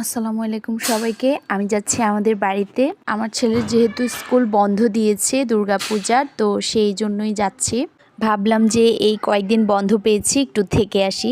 আসসালামু আলাইকুম সবাইকে। আমি যাচ্ছি আমাদের বাড়িতে। আমার ছেলের যেহেতু স্কুল বন্ধ দিয়েছে দুর্গাপূজার, তো সেই জন্যই যাচ্ছি। ভাবলাম যে এই কয়েকদিন বন্ধ পেয়েছি, একটু থেকে আসি।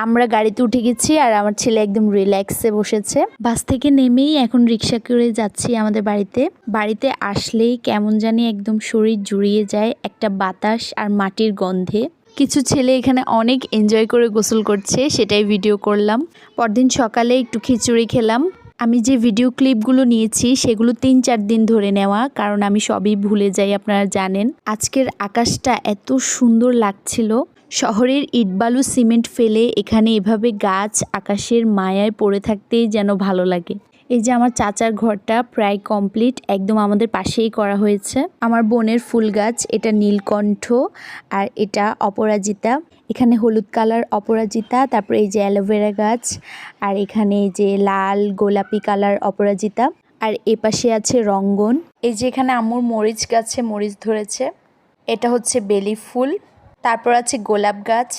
আমরা গাড়িতে উঠে গেছি আর আমার ছেলে একদম রিল্যাক্সে বসেছে। বাস থেকে নেমেই এখন রিক্সা করে যাচ্ছি আমাদের বাড়িতে। বাড়িতে আসলেই কেমন জানি একদম শরীর জুড়িয়ে যায় একটা বাতাস আর মাটির গন্ধে। কিছু ছেলে এখানে অনেক এনজয় করে গোসল করছে, সেটাই ভিডিও করলাম। পরদিন সকালে একটু খিচুড়ি খেলাম। আমি যে ভিডিও ক্লিপগুলো নিয়েছি সেগুলো ৩-৪ দিন ধরে নেওয়া, কারণ আমি সবই ভুলে যাই, আপনারা জানেন। আজকের আকাশটা এত সুন্দর লাগছিল। শহরের ইটবালু সিমেন্ট ফেলে এখানে এভাবে গাছ আকাশের মায়ায় পড়ে থাকতেই যেন ভালো লাগে। এই যে আমার চাচার ঘরটা প্রায় কমপ্লিট, একদম আমাদের পাশেই করা হয়েছে। আমার বোনের ফুল গাছ, এটা নীলকণ্ঠ আর এটা অপরাজিতা। এখানে হলুদ কালার অপরাজিতা, তারপরে এই যে অ্যালোভেরা গাছ, আর এখানে এই যে লাল গোলাপি কালার অপরাজিতা, আর এপাশে আছে রঙ্গন। এই যে এখানে আম্মুর মরিচ গাছে মরিচ ধরেছে, এটা হচ্ছে বেলি ফুল। তারপর আছে গোলাপ গাছ,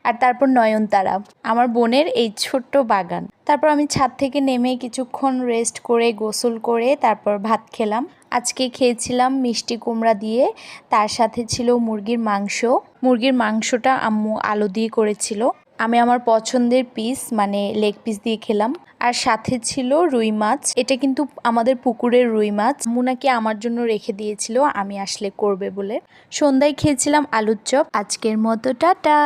আর তারপর নয়নতারা। আমার বোনের এই ছোট্ট বাগান। তারপর আমি ছাদ থেকে নেমে কিছুক্ষণ রেস্ট করে গোসল করে তারপর ভাত খেলাম। আজকে খেয়েছিলাম মিষ্টি কুমড়া দিয়ে, তার সাথে ছিল মুরগির মাংস। মুরগির মাংসটা আম্মু আলু দিয়ে করেছিল। আমি আমার পছন্দের পিস মানে লেগ পিস দিয়ে খেলাম। আর সাথে ছিল রুই মাছ, এটা কিন্তু আমাদের পুকুরের রুই মাছ। আম্মু নাকি আমার জন্য রেখে দিয়েছিল, আমি আসলে করবে বলে। সন্ধ্যায় খেয়েছিলাম আলুর চপ। আজকের মতো টাটা।